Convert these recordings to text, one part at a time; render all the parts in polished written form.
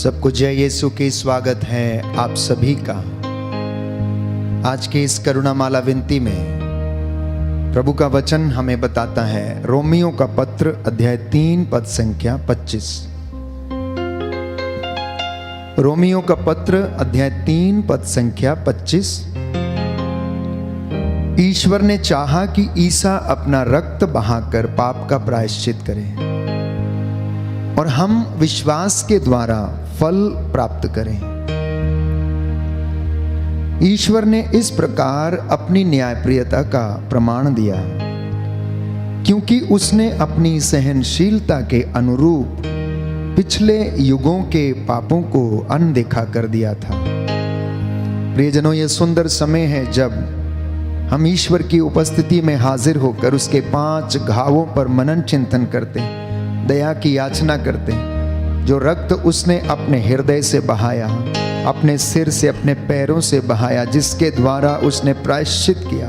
सबको जय यीशु की स्वागत है आप सभी का। आज के इस करुणामाला विनती में प्रभु का वचन हमें बताता है रोमियो का पत्र अध्याय 3 पद संख्या 25। रोमियो का पत्र अध्याय 3 पद संख्या 25। ईश्वर ने चाहा कि ईसा अपना रक्त बहाकर पाप का प्रायश्चित करे और हम विश्वास के द्वारा फल प्राप्त करें। ईश्वर ने इस प्रकार अपनी न्यायप्रियता का प्रमाण दिया क्योंकि उसने अपनी सहनशीलता के अनुरूप पिछले युगों के पापों को अनदेखा कर दिया था। प्रियजनों, यह सुंदर समय है जब हम ईश्वर की उपस्थिति में हाजिर होकर उसके 5 घावों पर मनन चिंतन करते हैं, दया की याचना करते हैं। जो रक्त उसने अपने हृदय से बहाया, अपने सिर से, अपने पैरों से बहाया, जिसके द्वारा उसने प्रायश्चित किया,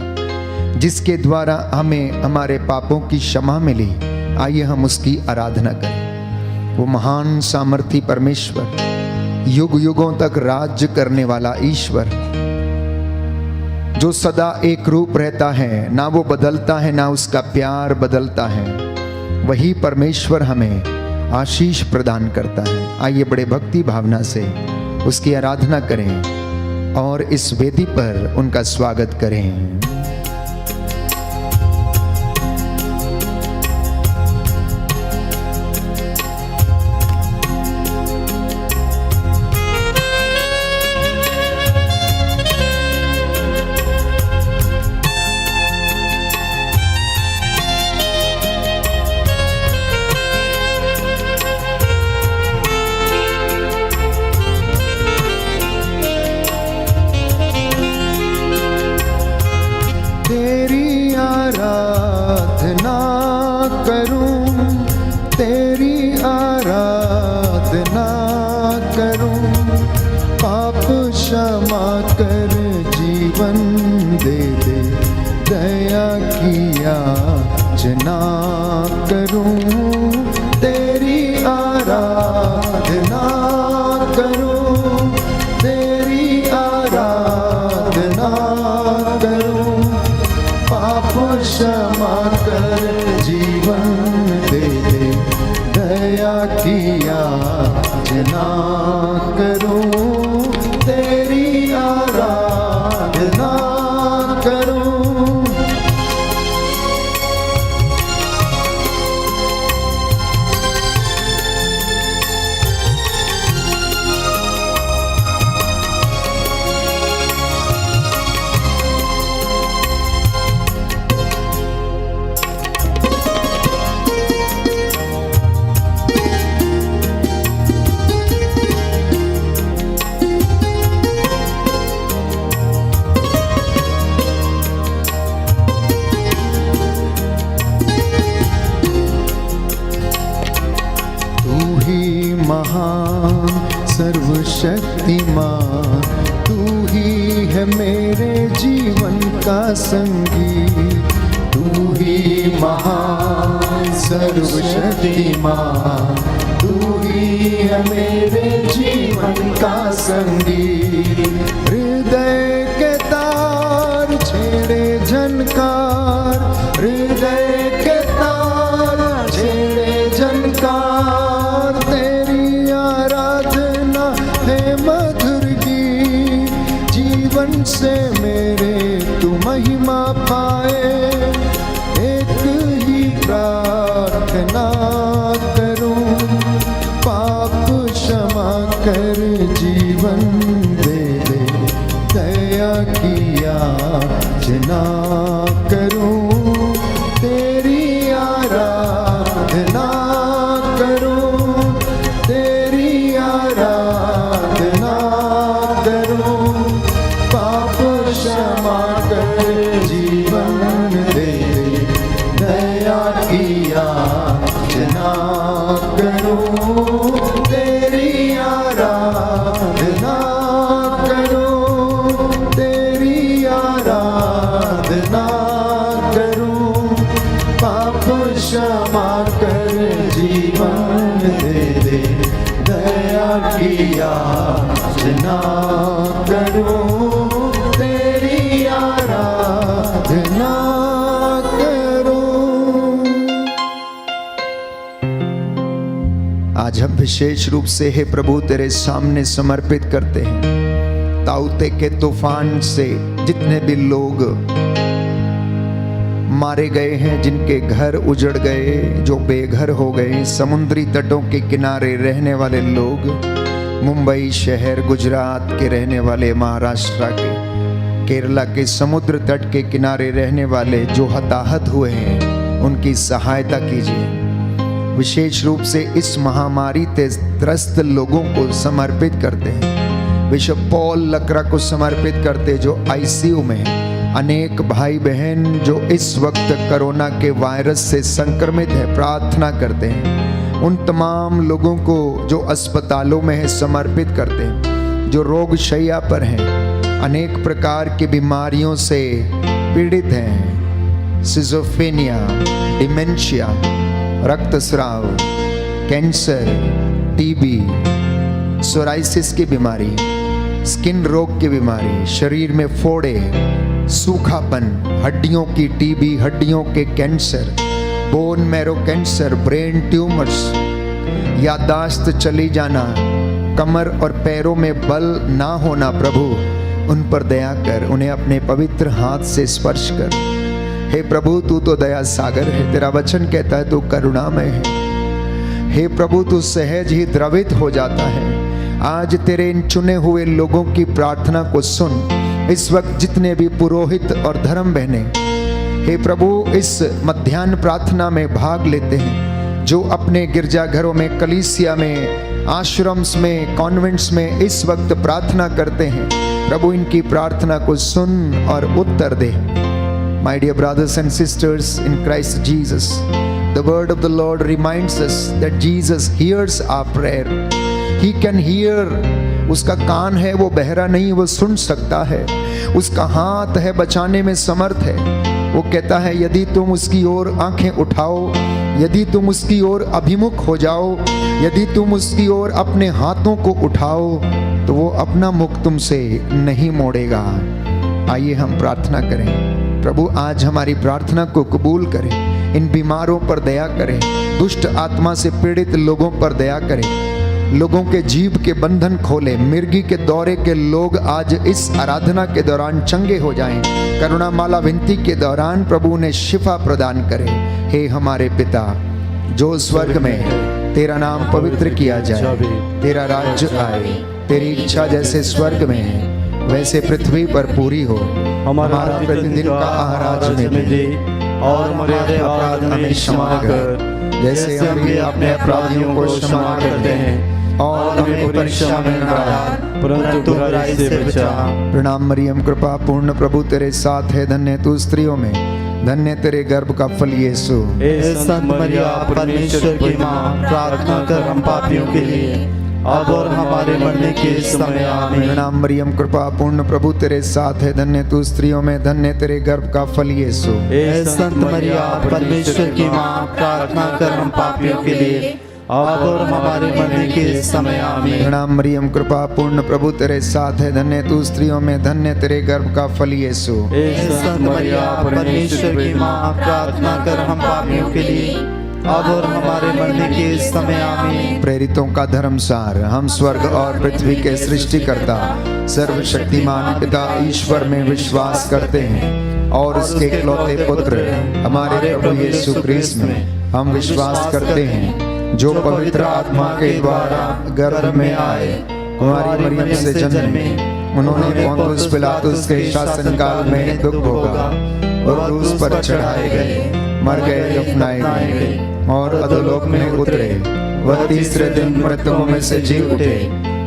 जिसके द्वारा हमें हमारे पापों की क्षमा मिली, आइए हम उसकी आराधना करें। वो महान सामर्थी परमेश्वर, युग युगों तक राज्य करने वाला ईश्वर, जो सदा एक रूप रहता है, ना वो बदलता है, ना उसका प्यार बदलता है, वही परमेश्वर हमें आशीष प्रदान करता है। आइए बड़े भक्ति भावना से उसकी आराधना करें और इस वेदी पर उनका स्वागत करें। तेरी आराधना करूं, पाप क्षमा कर जीवन दे दे, दया की याचना करूं। तेरी आराधना करूं, तेरी आराधना करूं, पाप क्षमा कर जीवन दे दे, दया की याचना करूं। तेरी आराधना करूं। महान सर्वशक्तिमान, तू ही है मेरे जीवन का संगी। तू ही महान सर्वशक्तिमान, तू ही है मेरे जीवन का संगी। हृदय के तार छेड़े झनकार, हृदय के तार छेड़े झनकार, जीवन से मेरे तू महिमा पाए। एक ही प्रार्थना करूं, पाप क्षमा कर जीवन दे दे, दया की याचना करूं। तेरी आराधना करूं, तेरी आराधना करूं, पाप क्षमा कर जीवन दे दे, दया की याचना करूं। तेरी आराधना करूं, तेरी आराधना करूं, पाप क्षमा कर जीवन दे दे, दया की याचना करूं, तेरी आराधना करूं। आज हम विशेष रूप से हे प्रभु तेरे सामने समर्पित करते हैं ताउते के तूफान से जितने भी लोग मारे गए हैं, जिनके घर उजड़ गए, जो बेघर हो गए, समुद्री तटों के किनारे रहने वाले लोग, मुंबई शहर, गुजरात के रहने वाले, महाराष्ट्र के, केरला के समुद्र तट के किनारे रहने वाले जो हताहत हुए हैं, उनकी सहायता कीजिए। विशेष रूप से इस महामारी से त्रस्त लोगों को समर्पित करते हैं। बिशप पॉल लकड़ा को समर्पित करते जो आईसीयू में है। अनेक भाई बहन जो इस वक्त कोरोना के वायरस से संक्रमित है, प्रार्थना करते हैं। उन तमाम लोगों को जो अस्पतालों में है समर्पित करते हैं, जो रोग शैया पर हैं, अनेक प्रकार की बीमारियों से पीड़ित हैं, सिजोफ्रेनिया, डिमेंशिया, रक्तस्राव, कैंसर, टीबी, सोराइसिस की बीमारी, स्किन रोग की बीमारी, शरीर में फोड़े, सूखापन, हड्डियों की टीबी, हड्डियों के cancer, bone marrow cancer, brain tumours, याददाश्त चली जाना, कमर और पैरों में बल ना होना, प्रभु उन पर दया कर, उन्हें अपने पवित्र हाथ से स्पर्श कर। हे प्रभु तू तो दया सागर है, तेरा वचन कहता है तू करुणामय है। हे प्रभु तू सहज ही द्रवित हो जाता है। आज तेरे इन चुने हुए लोगों की प्रार्थना को सुन। इस वक्त जितने भी पुरोहित और धर्म बहने हे प्रभु इस मध्याह्न प्रार्थना में भाग लेते हैं, जो अपने गिरजाघरों में, कलीसिया में, आश्रम्स में, कॉन्वेंट्स में इस वक्त प्रार्थना करते हैं, प्रभु इनकी प्रार्थना को सुन और उत्तर दे। My dear brothers and sisters in Christ Jesus, the word of the Lord reminds us that Jesus hears our prayer. He can hear. उसका कान है, वो बहरा नहीं, वो सुन सकता है। उसका हाथ है, बचाने में समर्थ है। वो कहता है यदि तुम उसकी ओर आंखें उठाओ, यदि तुम उसकी ओर अभिमुख हो जाओ, यदि तुम उसकी ओर अपने हाथों को उठाओ, तो वो अपना मुख तुमसे नहीं मोड़ेगा। आइए हम प्रार्थना करें। प्रभु आज हमारी प्रार्थना को कबूल करें। इन बीमारों पर दया करें, दुष्ट आत्मा से पीड़ित लोगों पर दया करें, लोगों के जीव के बंधन खोले, मिर्गी के दौरे के लोग आज इस आराधना के दौरान चंगे हो जाएं। करुणा माला विनती के दौरान प्रभु उन्हें शिफा प्रदान करे। हे हमारे पिता जो स्वर्ग में है, तेरा नाम पवित्र किया जाए, तेरा राज्य आए, तेरी इच्छा जैसे स्वर्ग में है वैसे पृथ्वी पर पूरी हो। हमारा प्रतिदिन का आहार आज हमें दे, और हमारे अपराध हमें क्षमा कर, जैसे हम भी अपने अपराधियों को क्षमा करते हैं, और हमें परीक्षा में न डाल, परंतु बुराई से बचा। प्रणाम मरियम, कृपा पूर्ण प्रभु तेरे साथ है, धन्य तू स्त्रियों में, धन्य तेरे गर्भ का फल यीशु। हे संत मरिया परमेश्वर की माँ, प्रार्थना कर हम पापियों के लिए, अब और हमारे मरने के समय आमीन। प्रणाम मरियम, कृपा पूर्ण प्रभु तेरे साथ है, धन्य तू स्त्रियों में, धन्य तेरे गर्भ का फल यीशु। हे संत मरिया परमेश्वर की माँ, प्रार्थना कर हम पापियों के लिए, अब और हमारे मरने के समय आमीन। प्रणाम मरियम, कृपा पूर्ण प्रभु तेरे साथ है, धन्य तू स्त्रियों में, धन्य तेरे गर्भ का फल यीशु। हे संत मरिया परमेश्वर की माँ, प्रार्थना कर हम पापियों के लिए, अब और हमारे मरने के समय आमीन। प्रेरितों का धर्मसार। हम स्वर्ग और पृथ्वी के सृष्टिकर्ता सर्वशक्तिमान पिता ईश्वर में विश्वास करते हैं, और उसके इकलौते पुत्र हमारे प्रभु यीशु क्रिस्त में हम विश्वास करते हैं, जो पवित्र आत्मा के द्वारा गर्भ में आए, कुंवारी मरियम से जन्मे, उन्होंने पोंतुस पिलातुस के शासनकाल में दुख भोगा, वो क्रूस पर चढ़ाए गए, मर गए, दफनाए गए और अधोलोक में उतरे, वह तीसरे दिन मृतकों में से जी उठे,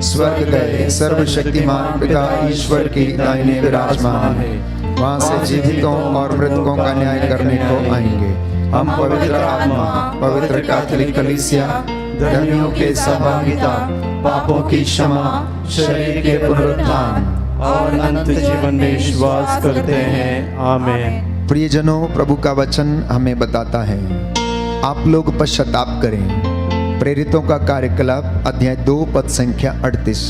स्वर्ग गए, सर्वशक्तिमान पिता ईश्वर की दाहिने विराजमान है, वहां से जीवितों और मृतकों का न्याय करने को आएंगे। हम पवित्र आत्मा, पवित्र कैथोलिक कलीसिया, धर्मियों के सहभागिता, पापों की क्षमा, शरीर के पुनरुत्थान और अनंत जीवन में विश्वास करते हैं। आमीन। प्रियजनों, प्रभु का वचन हमें बताता है आप लोग पश्चाताप करें, प्रेरितों का कार्यकलाप अध्याय 2 पद संख्या 38।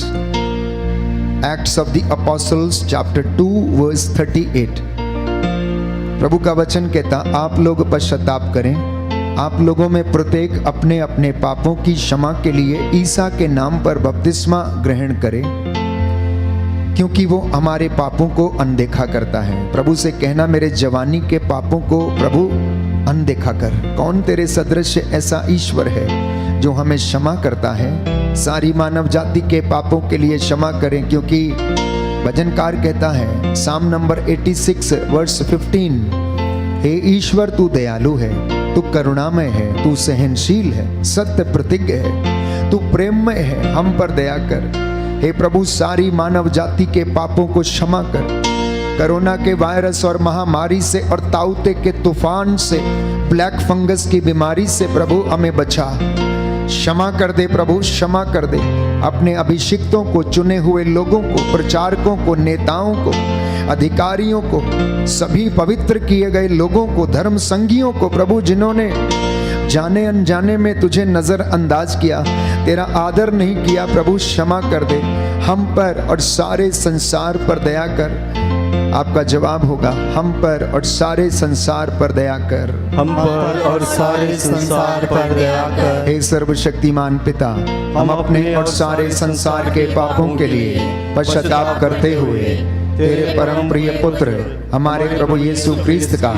Acts of the Apostles chapter 2 verse 38। प्रभु का वचन कहता, आप लोग पश्चाताप करें, आप लोगों में प्रत्येक अपने अपने पापों की क्षमा के लिए ईसा के नाम पर बपतिस्मा ग्रहण करे, क्योंकि वो हमारे पापों को अनदेखा करता है। प्रभु से कहना, मेरे जवानी के पापों को प्रभु अनदेखा कर। कौन तेरे सदृश ऐसा ईश्वर है जो हमें क्षमा करता है, सारी मानव जाति के पापों के लिए क्षमा करें। क्योंकि भजनकार कहता है, साम नंबर 86 वर्स 15, हे ईश्वर तू दयालु है, तू करुणामय है, तू सहनशील है, सत्य प्रतिज्ञ है, तू प्रेममय है, हम पर दया कर। हे प्रभु, सारी मानव जाति के पापों को क्षमा कर। कोरोना के वायरस और महामारी से और ताउते के तूफान से, ब्लैक फंगस की बीमारी से प्रभु हमें बचा। क्षमा कर दे प्रभु, क्षमा कर दे। अपने अभिषिक्तों को, चुने हुए लोगों को, प्रचारकों को, नेताओं को, अधिकारियों को, सभी पवित्र किए गए लोगों को, धर्म संगियों को प्रभु, जिन्होंने जाने अनजाने में तुझे नजरअंदाज किया, तेरा आदर नहीं किया, प्रभु क्षमा कर दे। हम पर और सारे संसार पर दया कर। आपका जवाब होगा, हम पर और सारे संसार पर दया कर। हम पर और सारे संसार पर दया कर। हे सर्वशक्तिमान पिता, हम अपने और सारे संसार के पापों के लिए पश्चाताप करते हुए तेरे परम प्रिय पुत्र हमारे प्रभु यीशु क्रिस्त का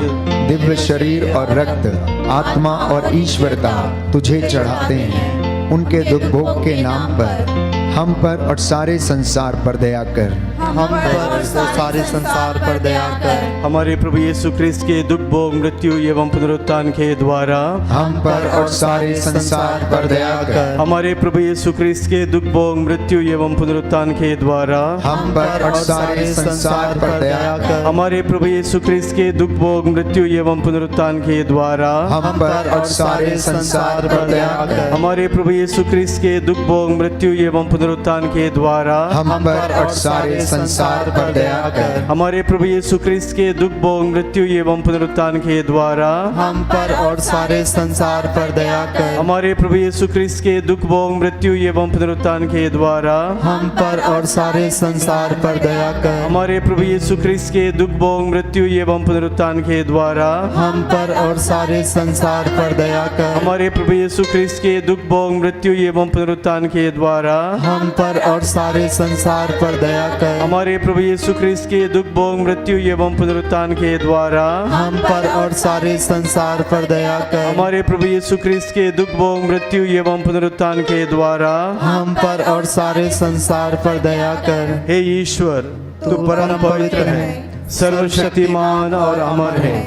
दिव्य शरीर और रक्त, आत्मा और ईश्वरता तुझे चढ़ाते हैं। उनके दुख भोग के नाम पर हम पर और सारे संसार पर दया कर। हम पर और सारे संसार पर दया कर। हमारे प्रभु यीशु क्रिस्त के दुख भोग, मृत्यु एवं पुनरुत्थान के द्वारा हम पर और सारे संसार पर दया कर। हमारे प्रभु यीशु क्रिस्त के दुख भोग, मृत्यु एवं पुनरुत्थान के द्वारा हम पर और सारे संसार पर दया कर। हमारे प्रभु यीशु क्रिस्त के दुख भोग, मृत्यु एवं पुनरुत्थान के द्वारा हम पर और सारे संसार पर दया कर। हमारे प्रभु यीशु क्रिस्त के दुख भोग, मृत्यु एवं पुनरुत्थान के द्वारा हम पर और सारे संसार पर दया कर। हमारे प्रभु यीशु क्रिस्त के दुख भोग, मृत्यु एवं पुनरुत्थान के द्वारा हम पर और सारे संसार पर दया कर। हमारे प्रभु यीशु क्रिस्त के दुख भोग, मृत्यु एवं पुनरुत्थान के द्वारा हम पर और सारे संसार पर दया कर। हमारे प्रभु यीशु क्रिस्त के दुख भोग, मृत्यु एवं पुनरुत्थान के द्वारा हम पर और सारे संसार पर दया कर। हमारे प्रभु यीशु क्रिस्त के दुख भोग, मृत्यु एवं पुनरुत्थान के द्वारा हम पर और सारे संसार पर दया कर। हमारे प्रभु यीशु क्रिस्त के दुख भोग, मृत्यु एवं पुनरुत्थान के द्वारा हम पर और सारे संसार पर दया कर। हमारे प्रभु यीशु क्रिस्त के दुख भोग, मृत्यु एवं पुनरुत्थान के द्वारा हम पर और सारे संसार पर दया कर। हे ईश्वर, तू परम पवित्र है, सर्वशक्तिमान और अमर है,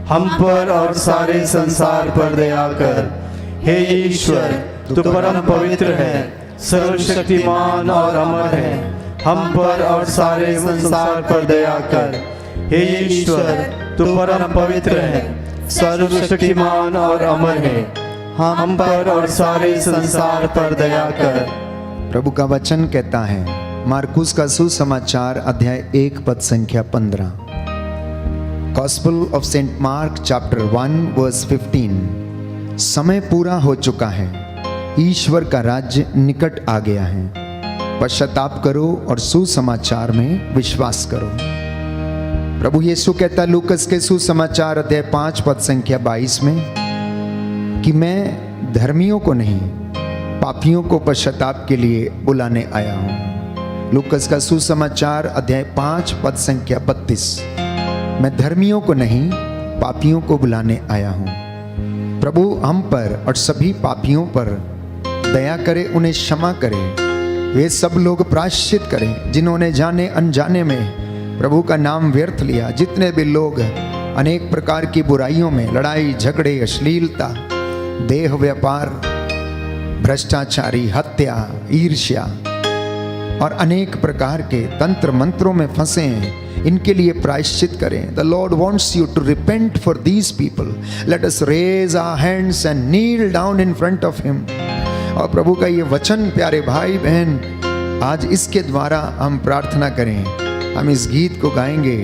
हम पर और सारे संसार पर दया कर। हे ईश्वर, तू परम पवित्र है, सर्वशक्तिमान और अमर है, हम पर और सारे संसार पर दया कर। हे ईश्वर, तू परम पवित्र है, सर्वशक्तिमान और अमर है, हम पर और सारे संसार पर दया कर। प्रभु का वचन कहता है, मार्कुस का सुसमाचार अध्याय 1 पद संख्या 15। Gospel of Saint Mark chapter 1 verse 15। समय पूरा हो चुका है, ईश्वर का राज्य निकट आ गया है। पश्चाताप करो और सुसमाचार में विश्वास करो। प्रभु यीशु कहता लूकस के सुसमाचार अध्याय 5 पद संख्या 22 में कि मैं धर्मियों को नहीं, पापियों को पश्चाताप के लिए बुलाने आया हूं। लूकस का सुसमाचार अध्याय 5 पद संख्या 32। मैं धर्मियों को नहीं, पापियों को बुलाने आया हूं। प्रभु हम पर और सभी पापियों पर दया करे, उन्हें क्षमा करे। वे सब लोग प्रायश्चित करें जिन्होंने जाने अनजाने में प्रभु का नाम व्यर्थ लिया। जितने भी लोग अनेक प्रकार की बुराइयों में, लड़ाई झगड़े, अश्लीलता, देह व्यापार, भ्रष्टाचारी, हत्या, ईर्ष्या और अनेक प्रकार के तंत्र मंत्रों में फंसे हैं, इनके लिए प्रायश्चित करें। The Lord wants you to repent for these people. Let us raise our hands and kneel down in front of him. और प्रभु का ये वचन प्यारे भाई बहन, आज इसके द्वारा हम प्रार्थना करें। हम इस गीत को गाएंगे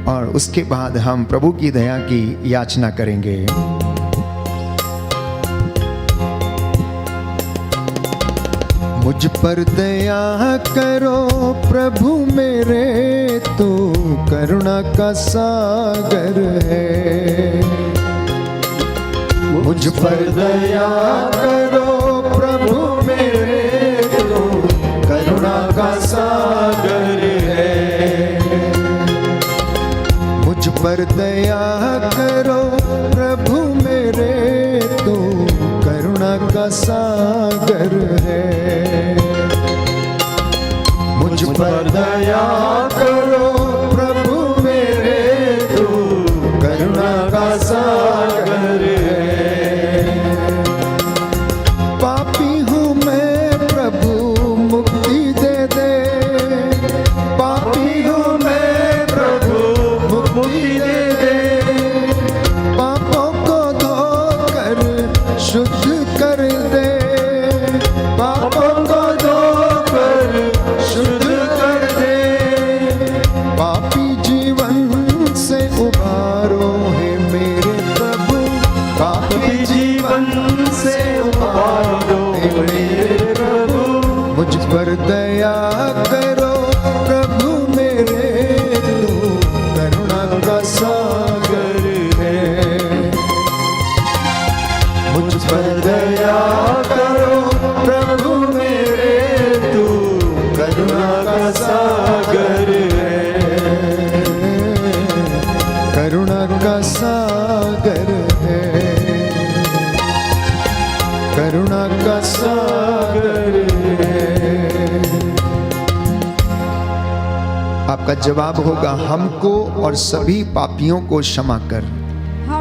और उसके बाद हम प्रभु की दया की याचना करेंगे। मुझ पर दया करो प्रभु मेरे, तू करुणा का सागर है। मुझ पर दया करो प्रभु मेरे, तू करुणा का सागर है। मुझ पर दया करो प्रभु मेरे, तू करुणा का सागर है। मुझ पर दया करो प्रभु मेरे, तू करुणा का सागर है। पापी हूँ मैं प्रभु मुक्ति दे दे, पापी हूँ मैं प्रभु मुक्ति दे दे। पापों को धोकर शुद्ध कर दे, पापों को धोकर शुद्ध कर दे। पापी जीवन से उबारो है मेरे प्रभु, पापी जीवन से उबारो है मेरे प्रभु। मुझ पर दया करो प्रभु मेरे, तू करुणा का सागर है। मुझ पर दया करो प्रभु मेरे, तू करुणा का सागर है। करुणा का सागर है, करुणा का सागर है। आपका जवाब होगा, हमको और सभी पापियों को क्षमा कर।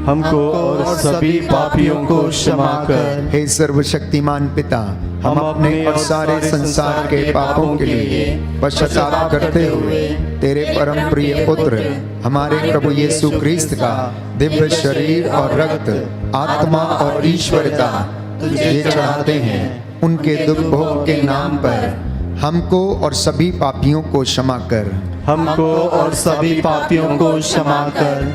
हमको और सभी पापियों को क्षमा कर। हे सर्वशक्तिमान पिता, हम अपने और सारे संसार के पापों के लिए पश्चाताप करते हुए तेरे परम प्रिय पुत्र हमारे प्रभु यीशु क्रिस्त का दिव्य शरीर और रक्त, आत्मा और ईश्वरता तुझे चढ़ाते हैं। उनके दुख भोग के नाम पर हमको और सभी पापियों को क्षमा कर। हमको और सभी पापियों को क्षमा कर।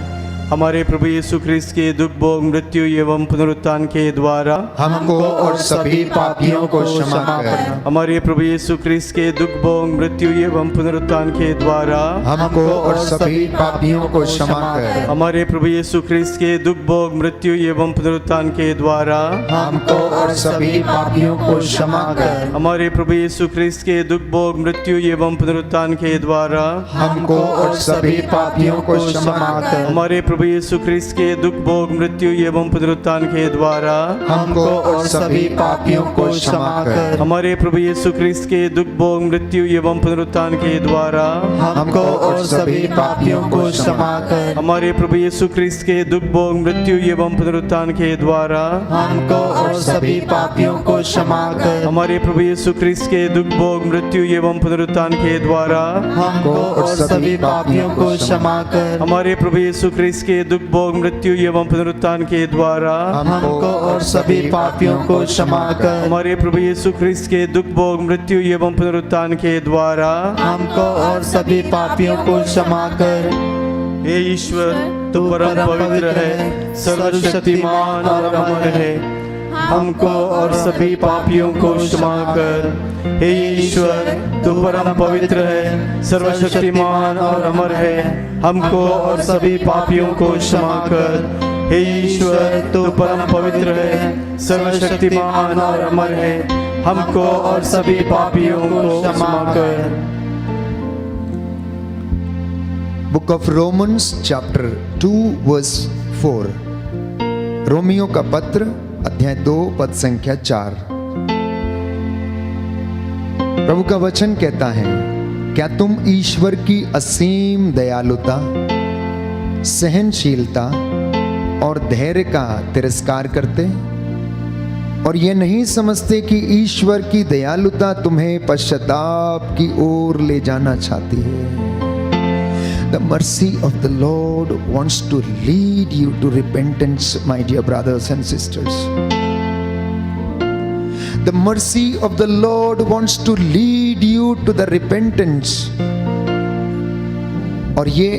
हमारे प्रभु यीशु ख्रिस्त के दुख भोग, मृत्यु एवं पुनरुत्थान के द्वारा हमको और सभी पापियों को क्षमा कर। हमारे प्रभु यीशु ख्रिस्त के दुख भोग, मृत्यु एवं पुनरुत्थान के द्वारा हमको और सभी पापियों को क्षमा कर। हमारे प्रभु यीशु ख्रिस्त के दुख भोग, मृत्यु एवं पुनरुत्थान के द्वारा हमको और सभी पापियों को क्षमा कर। हमारे प्रभु यीशु ख्रिस्त के दुख भोग, मृत्यु एवं पुनरुत्थान के द्वारा हमको और सभी पापियों को क्षमा कर। हमारे प्रभु यीशु ख्रिस्त के दुख भोग, मृत्यु एवं पुनरुत्थान के द्वारा हमको और सभी पापियों को क्षमा कर। हमारे प्रभु यीशु ख्रिस्त के दुख भोग, मृत्यु एवं पुनरुत्थान के द्वारा हमको और सभी पापियों को क्षमा कर। हमारे प्रभु यीशु ख्रिस्त के दुख भोग, मृत्यु एवं पुनरुत्थान के द्वारा हमको और सभी पापियों को क्षमा कर। हमारे प्रभु यीशु ख्रिस्त के दुख भोग, मृत्यु एवं पुनरुत्थान के द्वारा हमको और सभी पापियों को क्षमा कर। हमारे प्रभु यीशु ख्रिस्त के दुख भोग, मृत्यु एवं पुनरुत्थान के द्वारा हमको और सभी पापियों को क्षमा कर। हमारे प्रभु यीशु ख्रिस्त के दुख भोग, मृत्यु एवं पुनरुत्थान के द्वारा हमको और सभी पापियों को क्षमा कर। हे ईश्वर, तू परम पवित्र है, सर्वशक्तिमान और अमर है। हमको और सभी पापियों को क्षमा कर। हे ईश्वर, तू परम पवित्र है, सर्वशक्तिमान और अमर है। हमको और सभी पापियों को क्षमा कर। हे ईश्वर, तू परम पवित्र है, सर्वशक्तिमान और अमर है। हमको और सभी पापियों को क्षमा कर। Book of Romans chapter 2 verse 4। रोमियो का पत्र अध्याय 2 पद संख्या 4। प्रभु का वचन कहता है, क्या तुम ईश्वर की असीम दयालुता, सहनशीलता और धैर्य का तिरस्कार करते और ये नहीं समझते कि ईश्वर की दयालुता तुम्हें पश्चाताप की ओर ले जाना चाहती है? The mercy of the Lord wants to lead you to repentance, my dear brothers and sisters. The mercy of the Lord wants to lead you to the repentance. और ये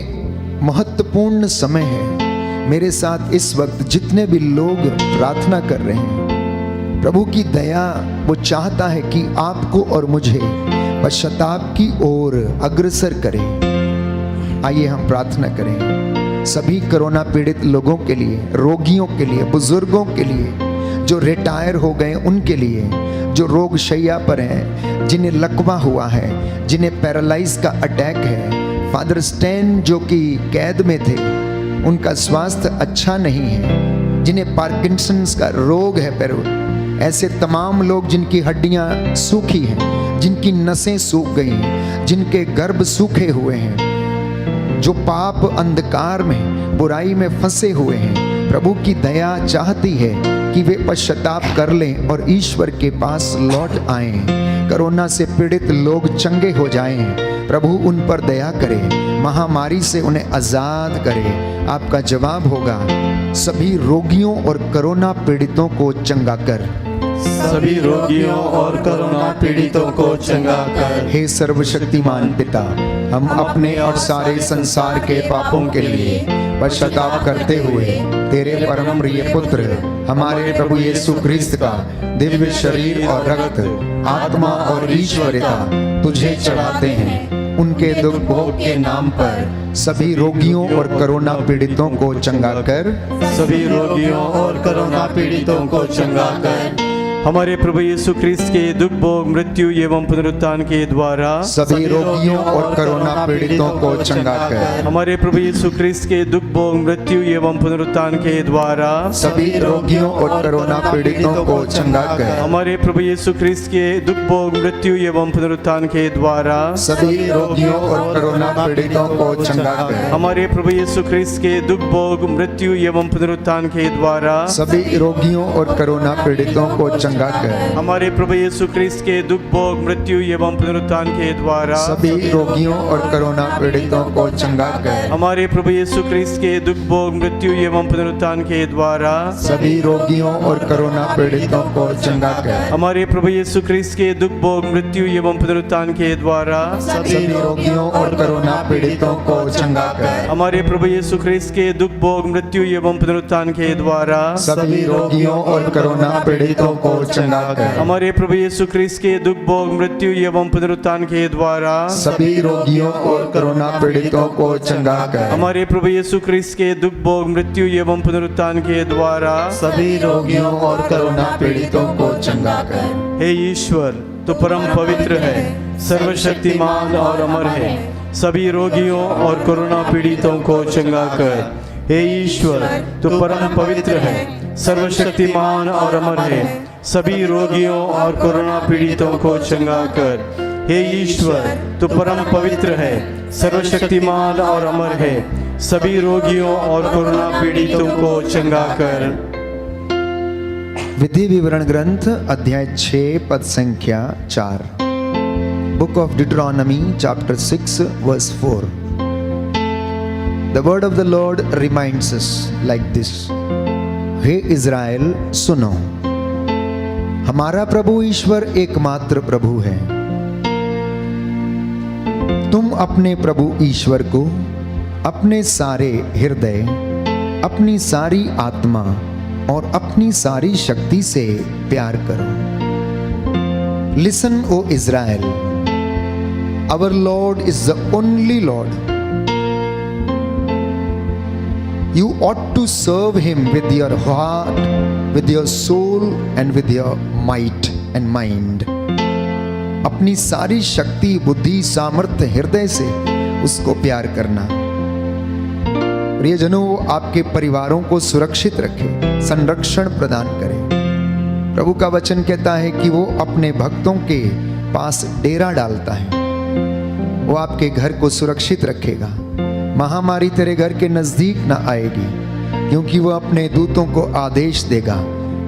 महत्वपूर्ण समय है। मेरे साथ इस वक्त जितने भी लोग प्रार्थना कर रहे हैं, प्रभु की दया वो चाहता है कि आपको और मुझे पश्चाताप की ओर अग्रसर करे। आइए हम प्रार्थना करें सभी कोरोना पीड़ित लोगों के लिए, रोगियों के लिए, बुजुर्गों के लिए, जो रिटायर हो गए उनके लिए, जो रोग शैया पर हैं, जिन्हें लकवा हुआ है, जिन्हें पैरालाइज का अटैक है। फादर स्टैन जो कि कैद में थे, उनका स्वास्थ्य अच्छा नहीं है, जिन्हें पार्किंसंस का रोग है, ऐसे तमाम लोग जिनकी हड्डियां सूखी हैं, जिनकी नसें सूख गई हैं, जिनके गर्भ सूखे हुए हैं, जो पाप अंधकार में, बुराई में फंसे हुए हैं, प्रभु की दया चाहती है कि वे पश्चाताप कर लें और ईश्वर के पास लौट आएं। कोरोना से पीड़ित लोग चंगे हो जाएं। प्रभु उन पर दया करे, महामारी से उन्हें आजाद करे। आपका जवाब होगा, सभी रोगियों और कोरोना पीड़ितों को चंगा कर। सभी रोगियों और कोरोना पीड़ितों को चंगा कर। हे सर्वशक्तिमान पिता, हम अपने और सारे संसार के पापों के लिए पश्चाताप करते हुए तेरे परम प्रिय पुत्र हमारे प्रभु यीशु क्रिस्त का दिव्य शरीर और रक्त, आत्मा और ईश्वरता तुझे चढ़ाते हैं। उनके दुख भोग के नाम पर सभी रोगियों और कोरोना पीड़ितों को चंगा कर। सभी रोगियों और कोरोना पीड़ितों को चंगा कर। हमारे प्रभु यीशु ख्रिस्त के दुख भोग, मृत्यु एवं पुनरुत्थान के द्वारा सभी रोगियों और कोरोना पीड़ितों को चंगा कर। हमारे प्रभु यीशु ख्रिस्त के दुख भोग, मृत्यु एवं पुनरुत्थान के द्वारा सभी रोगियों और कोरोना पीड़ितों को चंगा कर। हमारे प्रभु यीशु ख्रिस्त के दुख भोग, मृत्यु एवं पुनरुत्थान के द्वारा सभी रोगियों और कोरोना पीड़ितों को चंगा कर। हमारे प्रभु यीशु ख्रिस्त के दुख भोग, मृत्यु एवं पुनरुत्थान के द्वारा सभी रोगियों और कोरोना पीड़ितों को चंगा कर। हमारे प्रभु यीशु ख्रिस्त के दुख भोग, मृत्यु एवं पुनरुत्थान के द्वारा सभी रोगियों और कोरोना पीड़ितों को चंगा कर। हमारे प्रभु यीशु ख्रिस्त के दुख भोग, मृत्यु एवं पुनरुत्थान के द्वारा सभी रोगियों और कोरोना पीड़ितों को चंगा कर। हमारे प्रभु यीशु ख्रिस्त के दुख भोग, मृत्यु एवं पुनरुत्थान के द्वारा सभी रोगियों और कोरोना पीड़ितों को चंगा कर। हमारे प्रभु यीशु ख्रिस्त के दुख भोग, मृत्यु एवं पुनरुत्थान के द्वारा सभी रोगियों और कोरोना पीड़ितों को चंगा कर। हमारे प्रभु यीशु ख्रिस्त के दुख भोग, मृत्यु एवं पुनरुत्थान के द्वारा सभी रोगियों और कोरोना पीड़ितों को चंगा कर। हमारे प्रभु यीशु ख्रिस्त के दुख भोग, मृत्यु एवं पुनरुत्थान के द्वारा सभी रोगियों और कोरोना पीड़ितों को चंगा कर। हे ईश्वर, तू परम पवित्र है, सर्वशक्तिमान और अमर है। सभी रोगियों और कोरोना पीड़ितों को चंगा कर। हे ईश्वर, तू परम पवित्र है, सर्वशक्तिमान और अमर है। सभी रोगियों और कोरोना पीड़ितों को चंगा कर। हे ईश्वर, तू परम पवित्र है, सर्वशक्तिमान और अमर है। सभी रोगियों और कोरोना पीड़ितों को चंगा कर। विधि विवरण ग्रंथ अध्याय 6 पद संख्या 4। Book of Deuteronomy chapter 6 verse 4। The word of the Lord reminds us like this. हे इज़राइल सुनो, हमारा प्रभु ईश्वर एकमात्र प्रभु है। तुम अपने प्रभु ईश्वर को अपने सारे हृदय, अपनी सारी आत्मा और अपनी सारी शक्ति से प्यार करो। Listen, O Israel, our Lord is the only Lord. You ought to serve him with your heart, with your soul and with your might and mind. अपनी सारी शक्ति, बुद्धि, सामर्थ्य, हृदय से उसको प्यार करना। प्रियजनों, वो आपके परिवारों को सुरक्षित रखे, संरक्षण प्रदान करे। प्रभु का वचन कहता है कि वो अपने भक्तों के पास डेरा डालता है। वो आपके घर को सुरक्षित रखेगा। महामारी तेरे घर के नजदीक ना आएगी, क्योंकि वो अपने दूतों को आदेश देगा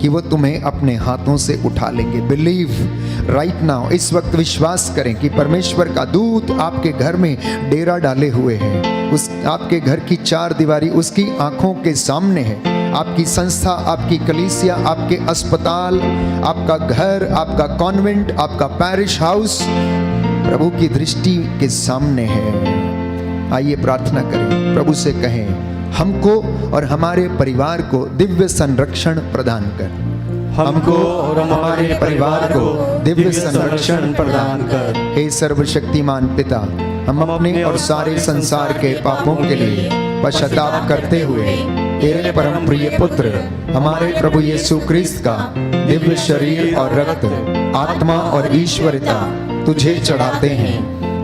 कि वो तुम्हें अपने हाथों से उठा लेंगे। बिलीव राइट नाउ, इस वक्त विश्वास करें कि परमेश्वर का दूत आपके घर में डेरा डाले हुए है। उस आपके घर की चार दीवारी उसकी आंखों के सामने है। आपकी संस्था, आपकी कलीसिया, आपके अस्पताल, आपका घर, आपका कॉन्वेंट, आपका पैरिश हाउस प्रभु की दृष्टि के सामने है। आइए प्रार्थना करें, प्रभु से कहें, हमको और हमारे परिवार को दिव्य संरक्षण प्रदान कर। हमको और हमारे परिवार को दिव्य संरक्षण प्रदान कर। हे सर्वशक्तिमान पिता, हम अपने और सारे संसार के पापों के लिए पश्चाताप करते हुए तेरे परम प्रिय पुत्र हमारे प्रभु यीशु क्रिस्त का दिव्य शरीर और रक्त, आत्मा और ईश्वरता तुझे चढ़ाते हैं।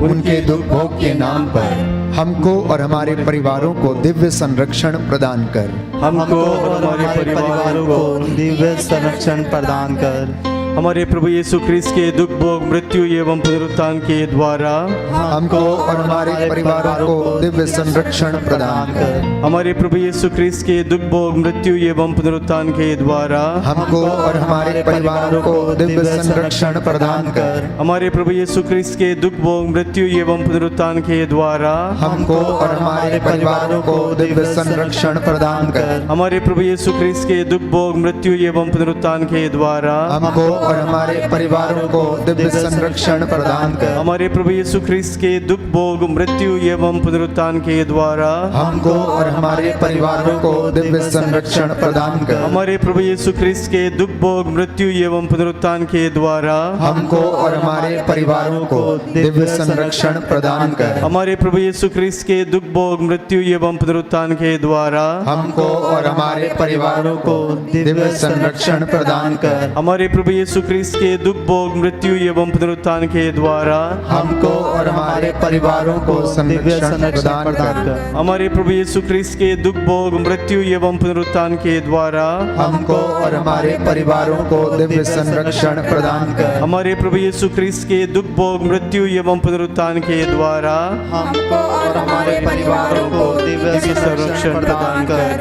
उनके दुख भोग के नाम पर हमको और हमारे परिवारों को दिव्य संरक्षण प्रदान कर। हमको और हमारे परिवारों को दिव्य संरक्षण प्रदान कर। हमारे प्रभु यीशु क्रिस्त के दुख भोग, मृत्यु एवं पुनरुत्थान के द्वारा हमको और हमारे परिवारों को दिव्य संरक्षण प्रदान कर। हमारे प्रभु यीशु क्रिस्त के दुख भोग, मृत्यु एवं पुनरुत्थान के द्वारा हमको और हमारे परिवारों को दिव्य संरक्षण प्रदान कर। हमारे प्रभु यीशु क्रिस्त के दुख भोग, मृत्यु एवं पुनरुत्थान के द्वारा हमको और हमारे परिवारों को दिव्य संरक्षण प्रदान कर। हमारे प्रभु यीशु क्रिस्त के दुख भोग, मृत्यु एवं पुनरुत्थान के द्वारा हमको और हमारे परिवारों को दिव्य संरक्षण प्रदान कर। हमारे प्रभु यीशु ख्रीस्त के दुख भोग, मृत्यु एवं पुनरुत्थान के द्वारा हमको और हमारे परिवारों को दिव्य संरक्षण प्रदान कर। हमारे प्रभु यीशु ख्रीस्त के दुख भोग, मृत्यु एवं पुनरुत्थान के द्वारा हमको और हमारे परिवारों को दिव्य संरक्षण प्रदान कर। हमारे प्रभु यीशु ख्रीस्त के दुख भोग, मृत्यु एवं पुनरुत्थान के द्वारा हमको और हमारे परिवारों को दिव्य संरक्षण प्रदान कर। हमारे प्रभु यीशु ख्रीस्त के दुख भोग, मृत्यु एवं पुनरुत्थान के द्वारा हमको और हमारे परिवारों को दिव्य संरक्षण प्रदान कर। हमारे प्रभु यीशु ख्रीस्त के दुख भोग, मृत्यु एवं पुनरुत्थान के द्वारा हमको और हमारे परिवारों को दिव्य संरक्षण प्रदान कर। हमारे प्रभु यीशु ख्रीस्त के दुख भोग, मृत्यु एवं पुनरुत्थान के द्वारा हमको और हमारे परिवारों को दिव्य संरक्षण प्रदान कर।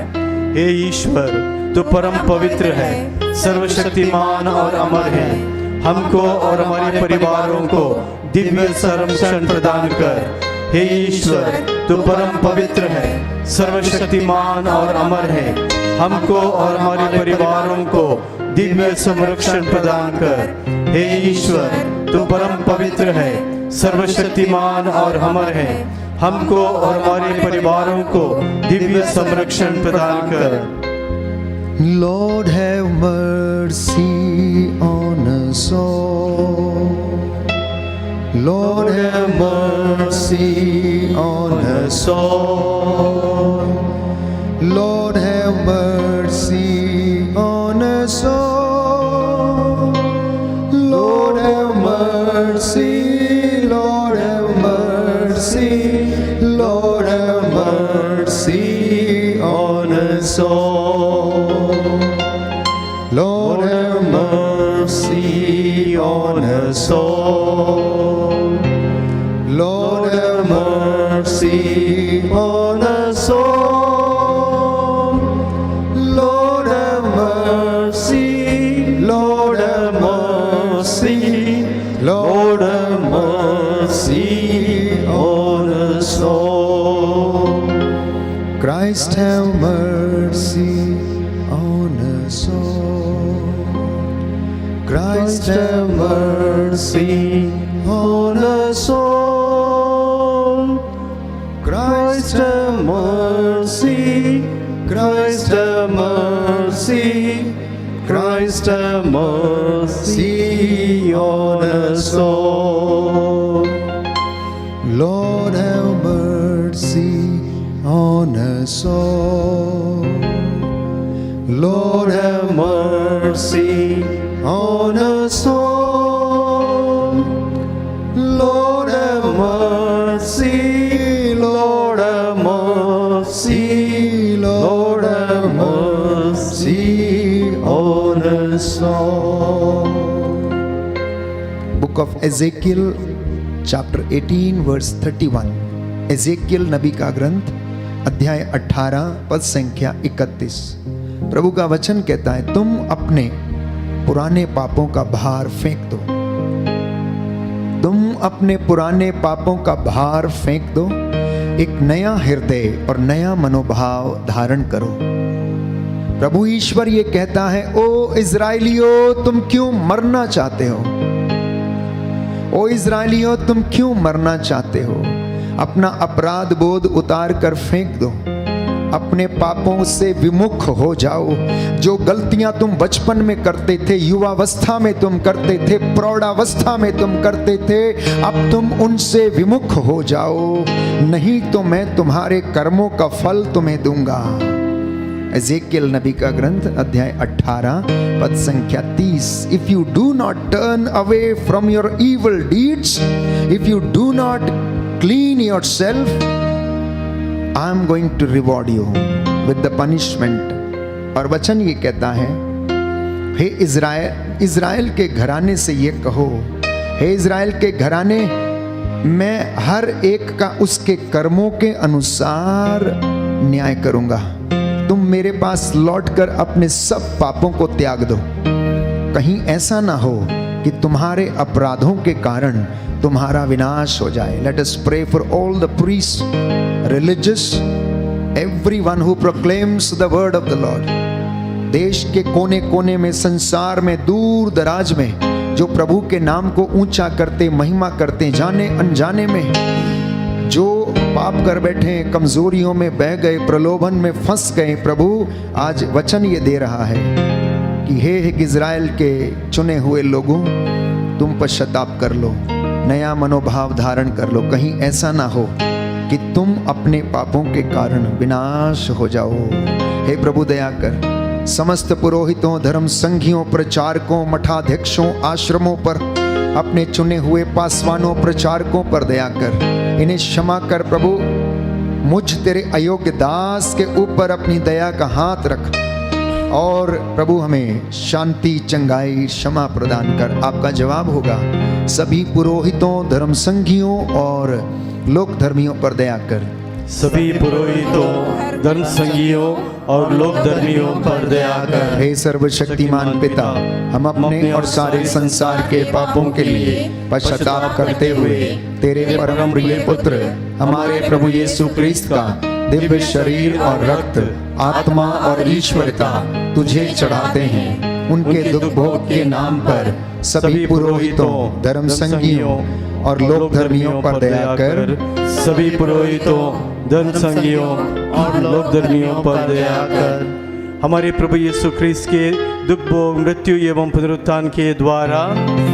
हे ईश्वर, तू परम पवित्र है, सर्वशक्तिमान और अमर है। हमको और हमारे परिवारों को दिव्य संरक्षण प्रदान कर। हे ईश्वर, तू परम पवित्र है, सर्वशक्तिमान और अमर है। हमको और हमारे परिवारों को दिव्य संरक्षण प्रदान कर। हे ईश्वर, तू परम पवित्र है, सर्वशक्तिमान और अमर है। हमको और हमारे परिवारों को दिव्य संरक्षण प्रदान कर। Lord, have mercy on us all. Lord, have mercy on us all. Lord, have mercy on us all. Lord, have mercy. Lord, have mercy. Lord, have mercy on us all. Lord, have mercy on us all. Lord, have mercy on us all. Lord, have mercy. Lord, have mercy. Lord, have mercy on us all. Christ, have mercy on us all. Christ, have mercy on us all. Christ, have mercy. Christ, have mercy. Christ, have mercy on us all. Lord, have mercy on us all. Lord, have mercy on us all. Lord, have mercy. Lord, have mercy. Lord, have mercy on us all. Book of Ezekiel, chapter 18, verse 31. Ezekiel नबी का ग्रंथ, अध्याय 18, पद संख्या 31। प्रभु का वचन कहता है, तुम अपने पुराने पापों का भार फेंक दो। तुम अपने पुराने पापों का भार फेंक दो, एक नया हृदय और नया मनोभाव धारण करो। प्रभु ईश्वर ये कहता है, ओ इज़राइलियों, तुम क्यों मरना चाहते हो? ओ इज़राइलियों, तुम क्यों मरना चाहते हो? अपना अपराध बोध उतार कर फेंक दो, अपने पापों से विमुख हो जाओ। जो गलतियां तुम बचपन में करते थे, युवावस्था में तुम करते थे, प्रौढ़ावस्था में तुम करते थे, अब तुम उनसे विमुख हो जाओ, नहीं तो मैं तुम्हारे कर्मों का फल तुम्हें दूंगा। एजेकियल नबी का ग्रंथ अध्याय 18 पद संख्या 30। If you do not turn away from your evil deeds, if you do not clean yourself, I am going to reward you with the punishment. और वचन ये कहता है, हे इज़राइल के घराने से ये कहो, हे इज़राइल के घराने, मैं हर एक का उसके कर्मों के अनुसार न्याय करूंगा। तुम मेरे पास लौटकर अपने सब पापों को त्याग दो। कहीं ऐसा ना हो कि तुम्हारे अपराधों के कारण तुम्हारा विनाश हो जाए। Let us pray for all the priest, religious, everyone who proclaims the word of the Lord. देश के कोने कोने में, संसार में, दूर दराज में जो प्रभु के नाम को ऊंचा करते, महिमा करते, जाने अनजाने में जो पाप कर बैठे, कमजोरियों में बह गए, प्रलोभन में फंस गए, प्रभु आज वचन ये दे रहा है कि हे इज़राइल के चुने हुए लोगों, तुम पश्चाताप कर लो, नया मनोभाव धारण कर लो। कहीं ऐसा ना हो कि तुम अपने पापों के कारण विनाश हो जाओ। हे प्रभु दया कर, समस्त पुरोहितों, धर्म संघियों, प्रचारकों, मठाध्यक्षों, आश्रमों पर, अपने चुने हुए पासवानों, प्रचारकों पर दया कर, इन्हें क्षमा कर प्रभु। मुझ तेरे अयोग्य दास के ऊपर अपनी दया का हाथ रख और प्रभु हमें शांति, चंगाई, क्षमा प्रदान कर। आपका जवाब होगा, सभी पुरोहितों, धर्म संघियों और लोक धर्मियों पर दया कर। सभी पुरोहितों, धर्म संघियों और लोक धर्मियों पर दया कर। हे सर्वशक्तिमान पिता, हम अपने और सारे संसार के पापों के लिए पश्चाताप करते हुए तेरे परम प्रिय पुत्र हमारे प्रभु यीशु क्रिस्त का दिव्य शरीर और रक्त, आत्मा और ईश्वरता तुझे चढ़ाते हैं। उनके दुख भोग के नाम पर सभी पुरोहितों, धर्म संघियों और लोक धर्मियों पर दया कर। सभी पुरोहितों, धर्म संघियों और लोक धर्मियों पर दया कर। हमारे प्रभु यीशु ख्रीस्त के दुख भोग, मृत्यु एवं पुनरुत्थान के द्वारा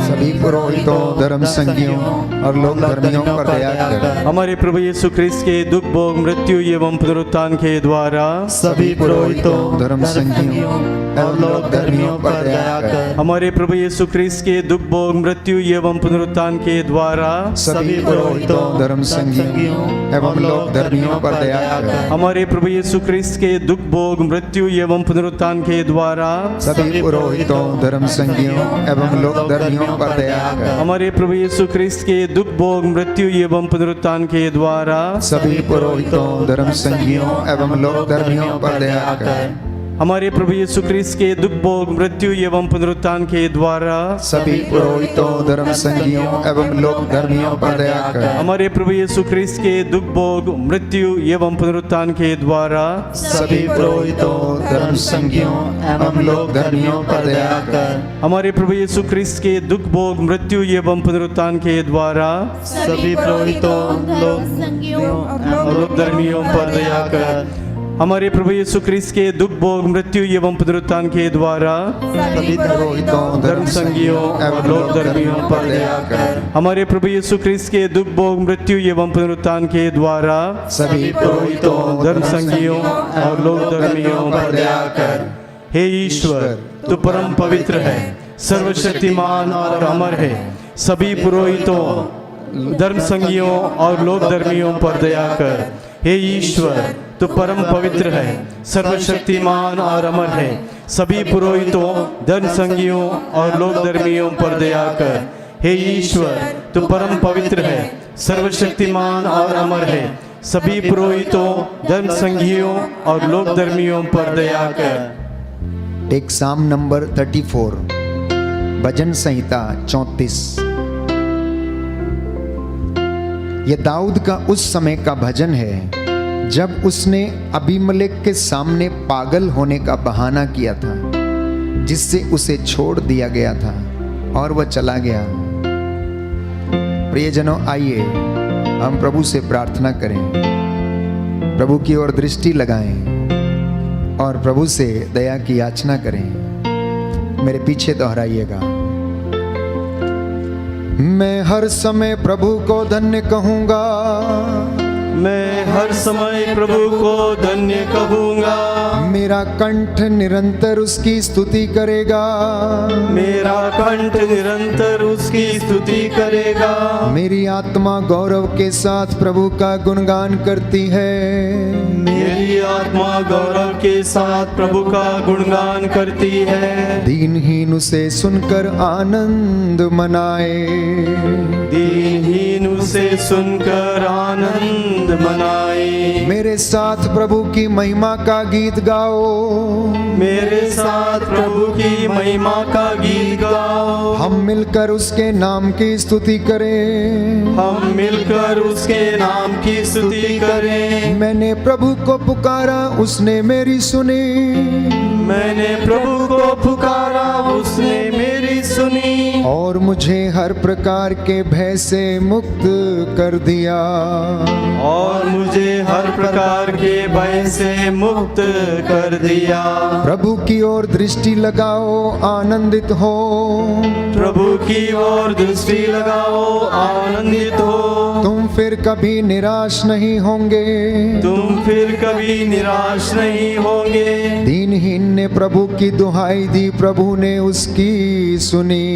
सभी पुरोहितों, धर्म संघियों और लोक धर्मियों पर दया कर। हमारे प्रभु यीशु ख्रीस्त के दुख भोग, मृत्यु एवं पुनरुत्थान के द्वारा सभी पुरोहितों, धर्म संघियों और लोक धर्मियों पर दया कर। हमारे प्रभु यीशु ख्रीस्त के दुख भोग, मृत्यु एवं पुनरुत्थान के द्वारा सभी पुरोहितों, धर्म संघियों एवं लोक धर्मियों पर दया कर। हमारे प्रभु यीशु ख्रीस्त के दुख भोग, मृत्यु एवं पुनरुत्थान के द्वारा सभी पुरोहितों, धर्म संघियों एवं लोक धर्मियों पर दया कर। हमारे प्रभु यीशु ख्रीस्त के दुख भोग, मृत्यु एवं पुनरुत्थान के द्वारा सभी पुरोहितों, धर्म संघियों एवं लोक धर्मियों पर दया कर। हमारे प्रभु यीशु ख्रीस्त के दुख भोग, मृत्यु एवं पुनरुत्थान के द्वारा सभी पुरोहितों, धर्म संघियों एवं लोक धर्मियों पर दया कर। हमारे प्रभु यीशु ख्रीस्त के दुख भोग, मृत्यु एवं पुनरुत्थान के द्वारा सभी पुरोहितों, धर्म संघियों एवं लोक धर्मियों पर दया कर। हमारे प्रभु यीशु ख्रीस्त के दुख भोग, मृत्यु एवं पुनरुत्थान के द्वारा सभी पुरोहितों, लोक धर्मियों पर दया कर। हमारे प्रभु यीशु ख्रीस्त के दुख भोग, मृत्यु एवं पुनरुत्थान के द्वारा सभी पुरोहितों, धर्म संघियों और लोक धर्मियों पर दया कर। हमारे प्रभु यीशु ख्रीस्त के दुख भोग, मृत्यु एवं पुनरुत्थान के द्वारा सभी पुरोहितों, धर्म संघियों और लोक धर्मियों पर दया कर। हे ईश्वर, तू परम पवित्र है, सर्वशक्तिमान और अमर है। सभी पुरोहितों, धर्म संघियों और लोक धर्मियों पर दया कर। हे ईश्वर, तू परम पवित्र है, सर्वशक्तिमान और अमर है। सभी पुरोहितों, धर्म संघियों और लोक धर्मियों पर दया कर। हे ईश्वर, तू परम पवित्र है, सर्वशक्तिमान और अमर है। सभी पुरोहितों, धर्म संघियों और लोक धर्मियों पर दया कर। एक साम नंबर 34, भजन संहिता 34। यह दाऊद का उस समय का भजन है जब उसने अबीमेलेक के सामने पागल होने का बहाना किया था, जिससे उसे छोड़ दिया गया था और वह चला गया। प्रियजनों, आइए हम प्रभु से प्रार्थना करें, प्रभु की ओर दृष्टि लगाएं। और प्रभु से दया की याचना करें। मेरे पीछे दोहराइएगा। मैं हर समय प्रभु को धन्य कहूँगा, मैं हर समय प्रभु को धन्य कहूँगा। मेरा कंठ निरंतर उसकी स्तुति करेगा, मेरा कंठ निरंतर उसकी स्तुति करेगा। मेरी आत्मा गौरव के साथ प्रभु का गुणगान करती है। मेरी आत्मा गौरव के साथ प्रभु का गुणगान करती है। दीनहीन उसे सुनकर आनंद मनाए, दीनहीन उसे सुनकर आनंद मनाए। मेरे साथ प्रभु की महिमा का गीत गाओ, मेरे साथ प्रभु की महिमा का गीत गाओ। हम मिलकर उसके नाम की स्तुति करें, हम मिलकर उसके नाम की स्तुति करें। मैंने प्रभु को पुकारा उसने मेरी सुनी, मैंने प्रभु को पुकारा उसने मेरी सुनी। और मुझे हर प्रकार के भय से मुक्त कर दिया, और मुझे हर प्रकार के भय से मुक्त कर दिया। प्रभु की ओर दृष्टि लगाओ, आनंदित हो, प्रभु की ओर दृष्टि लगाओ, आनंदित हो। तुम फिर कभी निराश नहीं होंगे, तुम फिर कभी निराश नहीं होंगे। दीनहीन ने प्रभु की दुहाई दी, प्रभु ने उसकी सुनी।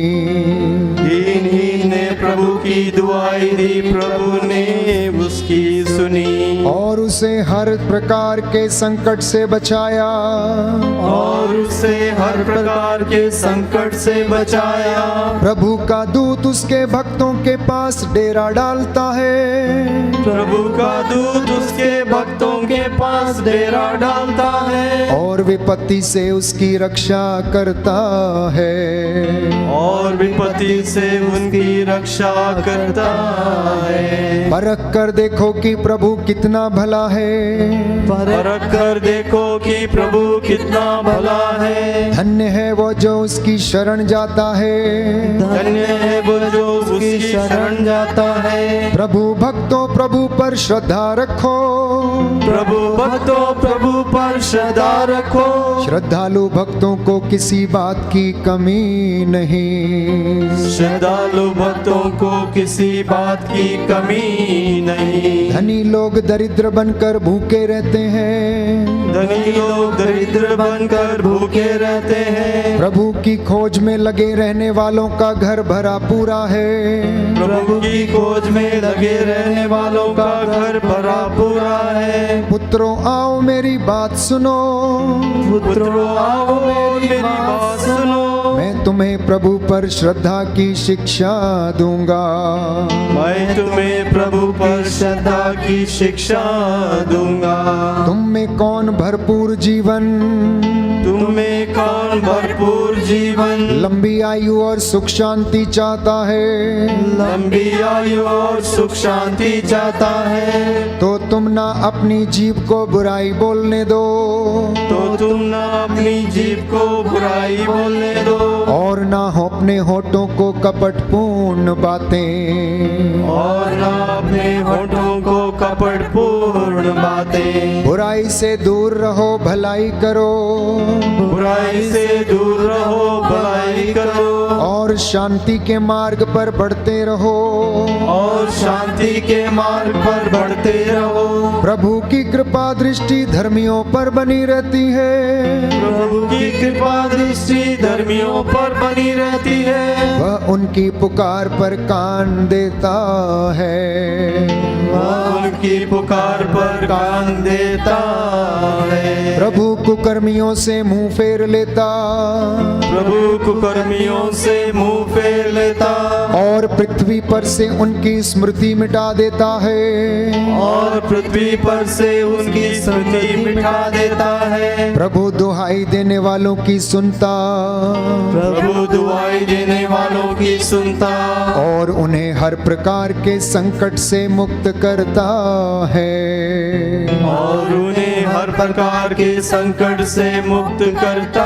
दीनहीन ने प्रभु की दुआई दी, प्रभु ने उसकी सुनी। और उसे हर प्रकार के संकट से बचाया, और उसे हर प्रकार के संकट से बचाया। प्रभु का दूत उसके भक्तों के पास डेरा डालता है, प्रभु का दूत उसके भक्तों के पास डेरा डालता है। और विपत्ति से उसकी रक्षा करता है, और विपत्ति से उनकी रक्षा करता है। परख कर देखो कि प्रभु कितना भला है, परख कर देखो कि प्रभु कितना भला है। धन्य है वो जो उसकी शरण जाता है, धन्य है वो जो उसकी शरण जाता है। प्रभु भक्तों प्रभु पर श्रद्धा रखो, प्रभु भक्तों प्रभु पर श्रद्धा रखो। श्रद्धालु भक्तों को किसी बात की कमी नहीं, श्रद्धालु भक्तों को किसी बात की कमी नहीं। धनी लोग दरिद्र बनकर भूखे रहते हैं, धनी लोग दरिद्र बनकर भूखे रहते हैं। प्रभु की खोज में लगे रहने वालों का घर भरा पूरा है, प्रभु की खोज में लगे रहने वालों का घर भरा पूरा है। पुत्रों आओ मेरी बात सुनो, पुत्रों आओ मेरी बात सुनो। मैं तुम्हें प्रभु पर श्रद्धा की शिक्षा दूंगा, मैं तुम्हें प्रभु पर श्रद्धा की शिक्षा दूंगा। तुम में कौन भरपूर जीवन, तुम में कौन भरपूर जीवन, लंबी आयु और सुख शांति चाहता है, लंबी आयु और सुख शांति चाहता है। तो तुम ना अपनी जीभ को बुराई बोलने दो, तो तुम ना अपनी जीभ को बुराई बोलने दो। और ना हो अपने होठों को कपटपूर्ण बातें, और ना अपने होठों को कपटपूर्ण बातें। बुराई से दूर रहो भलाई करो, बुराई से दूर रहो भलाई करो। और शांति के मार्ग पर बढ़ते रहो, और शांति के मार्ग पर बढ़ते रहो। प्रभु की कृपा दृष्टि धर्मियों पर बनी रहती है, प्रभु की कृपा दृष्टि धर्मियों पर बनी रहती है। वह उनकी पुकार पर कान देता है, वह उनकी पुकार पर कान देता है। प्रभु कुकर्मियों से मुंह फेर लेता, प्रभु कुकर्मियों से मुंह फेर लेता। और पृथ्वी पर से उनकी स्मृति मिटा देता है, और पृथ्वी पर से उनकी स्मृति मिटा देता है। प्रभु दुहाई देने वालों की सुनता, प्रभु दुआई देने वालों की सुनता। और उन्हें हर प्रकार के संकट से मुक्त करता है। और उन्हें हर हर प्रकार के संकट से मुक्त करता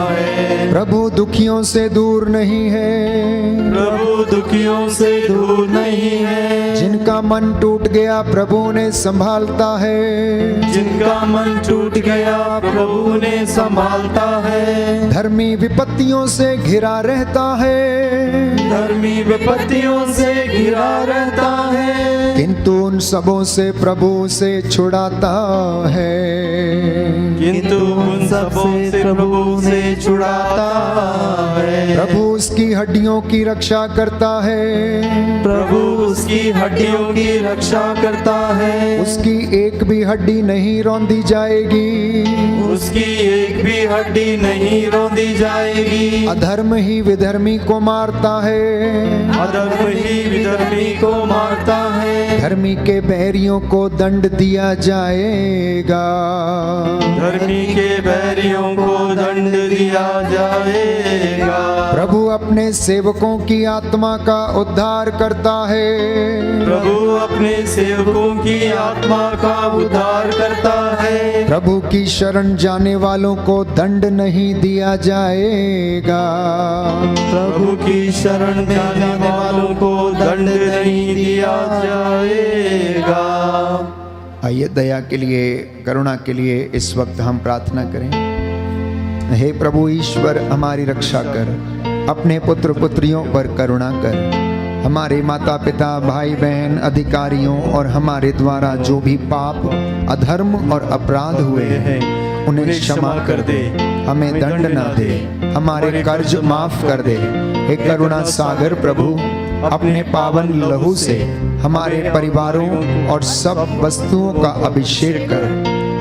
है। प्रभु दुखियों से दूर नहीं है, प्रभु दुखियों से दूर नहीं है। जिनका मन टूट गया प्रभु ने संभालता है, जिनका मन टूट गया प्रभु ने संभालता है। धर्मी विपत्तियों से घिरा रहता है, धर्मी विपत्तियों से घिरा रहता है, किंतु उन सबों से प्रभु से छुड़ाता है। किंतु उन सबों से प्रभु से छुड़ाता है। प्रभु उसकी हड्डियों की रक्षा करता है, प्रभु उसकी हड्डियों की रक्षा करता है। उसकी एक भी हड्डी नहीं रौंदी जाएगी, उसकी एक भी हड्डी नहीं रौंदी जाएगी। अधर्म ही विधर्मी को मारता है, अधर्म ही विधर्मी को मारता है। धर्मी के बैरियों को दंड दिया जाएगा, धर्मी के बैरियों को दंड दिया जाएगा। प्रभु अपने सेवकों की आत्मा का उद्धार करता है, प्रभु अपने सेवकों की आत्मा का उद्धार करता है। प्रभु की शरण जाने वालों को दंड नहीं दिया जाएगा, प्रभु की शरण जाने वालों को दंड नहीं दिया जाएगा। आइए दया के लिए, करुणा के लिए इस वक्त हम प्रार्थना करें। हे प्रभु ईश्वर, हमारी रक्षा कर, अपने पुत्र पुत्रियों पर करुणा कर। हमारे माता पिता, भाई बहन, अधिकारियों और हमारे द्वारा जो भी पाप, अधर्म और अपराध हुए हैं उन्हें क्षमा कर दे, हमें दंड ना दे, हमारे कर्ज माफ कर दे। हे करुणा सागर प्रभु, अपने पावन लहू से हमारे परिवारों और सब वस्तुओं का अभिषेक कर,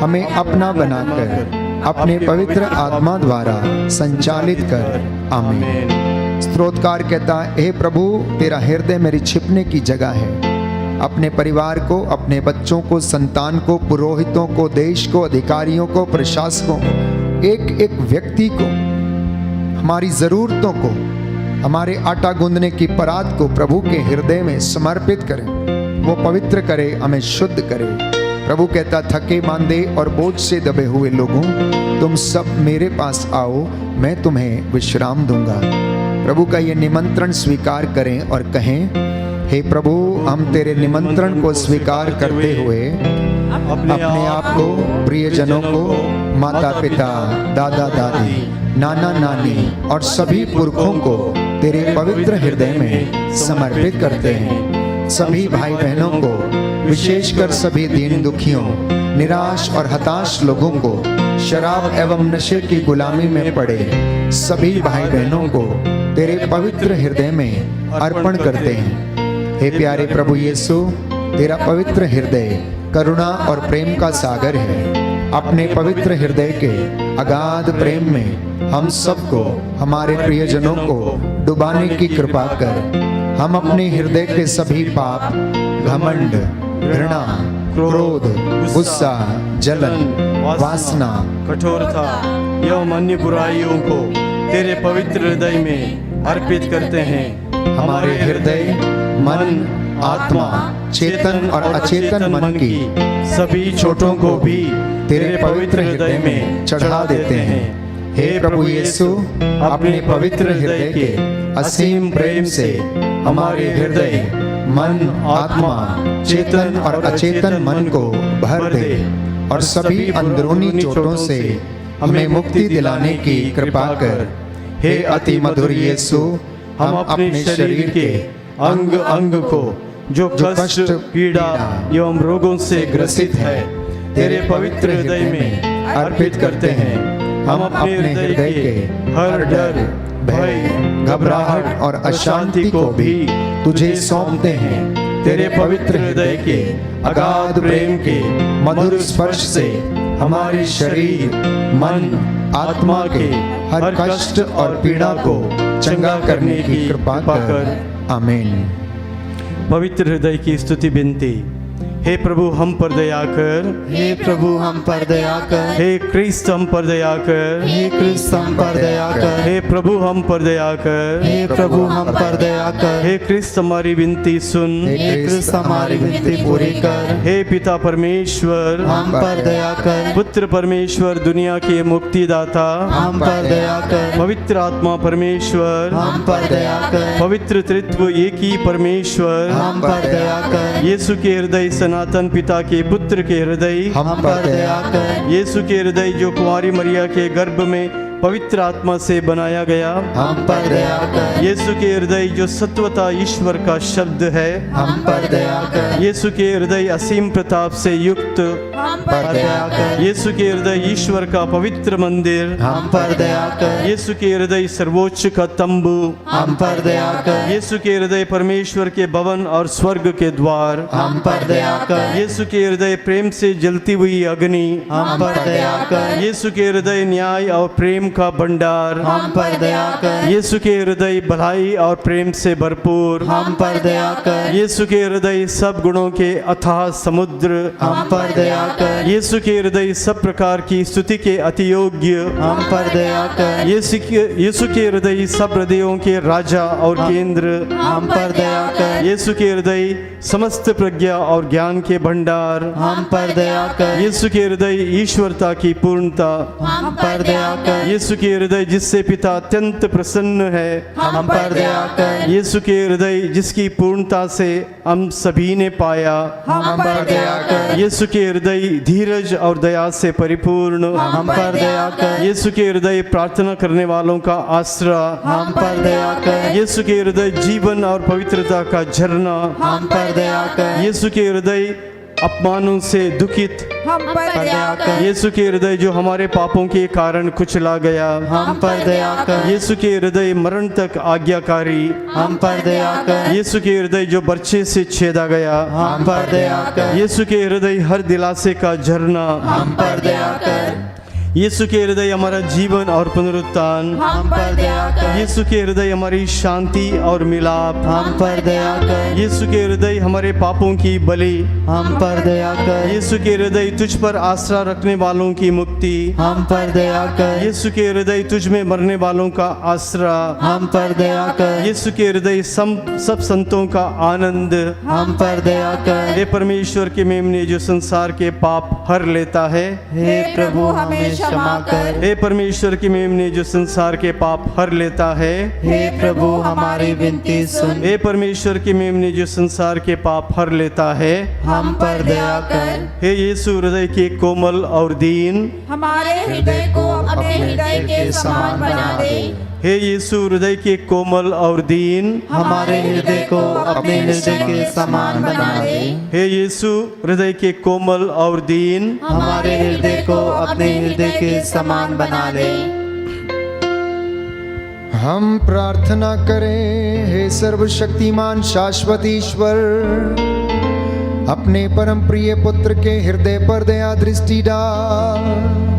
हमें अपना बनाकर अपने पवित्र आत्मा द्वारा संचालित कर। आमीन। स्तोत्रकार कहता है, हे प्रभु, तेरा हृदय मेरी छिपने की जगह है। अपने परिवार को, अपने बच्चों को, संतान को, पुरोहितों को, देश को, अधिकारियों को, प्रशासकों, एक एक व्यक्ति को, हमारी जरूरतों को, हमारे आटा गूंदने की परात को प्रभु के हृदय में समर्पित करें। वो पवित्र करे, हमें शुद्ध करे। प्रभु कहता, थके मांदे और बोझ से दबे हुए लोगों, तुम सब मेरे पास आओ, मैं तुम्हें विश्राम दूंगा। प्रभु का ये निमंत्रण स्वीकार करें और कहें, हे प्रभु, हम तेरे निमंत्रण को स्वीकार करते हुए अपने आप को, प्रियजनों को, माता पिता, दादा दादी, नाना नानी और सभी पुरखों को तेरे पवित्र हृदय में समर्पित करते हैं। सभी भाई बहनों को, विशेषकर सभी दीन दुखियों, निराश और हताश लोगों को, शराब एवं नशे की गुलामी में पड़े सभी भाई बहनों को तेरे पवित्र हृदय में अर्पण करते हैं। हे प्यारे प्रभु यीशु, तेरा पवित्र हृदय करुणा और प्रेम का सागर है। अपने पवित्र हृदय के अगाध प्रेम में हम सबको, हमारे प्रियजनों को डुबाने की कृपा कर। हम अपने हृदय के सभी पाप, घमंड, घृणा, क्रोध, गुस्सा, जलन, वासना, कठोरता एवं अन्य बुराइयों को तेरे पवित्र हृदय में अर्पित करते हैं। हमारे हृदय, मन, आत्मा, चेतन और अचेतन मन की सभी चोटों को भी तेरे पवित्र हृदय में चढ़ा देते हैं। हे प्रभु यीशु, अपने पवित्र हृदय के असीम प्रेम से हमारे हृदय, मन, आत्मा, चेतन और अचेतन मन को भर दे और सभी अंदरूनी चोटों से हमें मुक्ति दिलाने की कृपा कर। हे अति मधुर यीशु, हम अपने शरीर के अंग अंग को जो कष्ट, पीड़ा एवं रोगों से ग्रसित है, तेरे पवित्र हृदय में अर्पित करते हैं। हम अपने हृदय के हर डर, भय, घबराहट और अशांति को भी तुझे सौंपते हैं। तेरे पवित्र हृदय के अगाध प्रेम के मधुर स्पर्श से हमारे शरीर, मन, आत्मा के हर कष्ट और पीड़ा को चंगा करने की कृपा कर। आमीन। पवित्र हृदय की स्तुति विनती। हे प्रभु हम पर दया कर, हे प्रभु हम पर दया कर, हे क्रिस्त हम पर दया कर, हे क्रिस्त हम पर दया कर, हे प्रभु हम पर दया कर, हे प्रभु हम पर दया कर, हे क्रिस्त हमारी विनती सुन, हे क्रिस्त हमारी विनती पूरी कर, हे पिता परमेश्वर, हम पर दया कर, पुत्र परमेश्वर दुनिया के मुक्तिदाता, हम पर दया कर, पवित्र आत्मा परमेश्वर, हम पर दया कर, पवित्र त्रित्व एक ही परमेश्वर, हम पर दया कर, यीशु के हृदय सनातन पिता के पुत्र के हृदय, हम पर दया कर, यीशु के हृदय जो कुंवारी मरिया के गर्भ में पवित्र आत्मा से बनाया गया, हम पर दया कर, यीशु के हृदय जो सत्वता ईश्वर का शब्द है, हम पर दया कर, यीशु के हृदय असीम प्रताप से युक्त, हम पर दया कर, यीशु के हृदय ईश्वर का पवित्र मंदिर, हम पर दया कर, यीशु के हृदय सर्वोच्च का तंबू, हम पर दया कर, यीशु के हृदय परमेश्वर के भवन और स्वर्ग के द्वार, हम पर दया कर, यीशु के हृदय प्रेम से जलती हुई अग्नि, हम पर दया कर, यीशु के हृदय न्याय और प्रेम का भंडार, हम पर दया कर, यीशु के हृदय भलाई और प्रेम से भरपूर, हम पर दया कर, यीशु के हृदय सब गुणों के अथाह समुद्र, हम पर दया कर, यीशु के हृदय सब प्रकार की स्तुति के अति योग्य, हम पर दया कर, यीशु के हृदय सब हृदयों के राजा और केंद्र, हम पर दया कर, यीशु के हृदय समस्त प्रज्ञा और ज्ञान के भंडार, हम पर दया कर, यीशु के हृदय ईश्वरता की पूर्णता, हम पर दया कर, यीशु के हृदय जिससे पिता अत्यंत प्रसन्न है, हम पर दया कर, यीशु के हृदय जिसकी पूर्णता से हम सभी ने पाया, हम पर दया कर, यीशु के हृदय धीरज और दया से परिपूर्ण, हम पर दया कर, यीशु के हृदय प्रार्थना करने वालों का आसरा, हम पर दया कर, यीशु के हृदय जीवन और पवित्रता का झरना, हम पर दया कर, यीशु के हृदय अपमानों से दुखित, हम पर दया कर, यीशु के हृदय जो हमारे पापों के कारण कुचला गया, हम पर दया कर, यीशु के हृदय मरण तक आज्ञाकारी, हम पर दया कर, यीशु के हृदय जो बर्छे से छेदा गया, हम पर दया कर, यीशु के हृदय हर दिलासे का झरना, हम पर दया कर, यीशु के हृदय हमारा जीवन और पुनरुत्थान, हम पर दया कर, यीशु के हृदय हमारी शांति और मिलाप, हम पर दया कर, यीशु के हृदय हमारे पापों की बलि, हम पर दया कर, यीशु के हृदय तुझ पर आसरा रखने वालों की मुक्ति, हम पर दया कर, यीशु के हृदय तुझ में मरने वालों का आसरा, हम पर दया कर, यीशु के हृदय सब संतों का आनंद, हम पर दया कर, हे परमेश्वर के मेमने जो संसार के पाप हर लेता है, हे प्रभु हमें क्षमा कर, हे परमेश्वर के मेमने जो संसार के पाप हर लेता है, हे प्रभु हमारी विनती सुन, हे परमेश्वर के मेमने जो संसार के पाप हर लेता है, हम पर दया कर, हे यीशु हृदय के कोमल और दीन, हमारे हृदय को अपने हृदय के समान बना दे, हे यीशु हृदय के कोमल और दीन, हमारे हृदय को अपने हृदय के समान बना दे, हे यीशु हृदय के कोमल और दीन, हमारे हृदय को अपने हृदय के समान बना ले। हम प्रार्थना करें, हे सर्वशक्तिमान शाश्वत ईश्वर, अपने परम प्रिय पुत्र के हृदय पर दया दृष्टि डाल,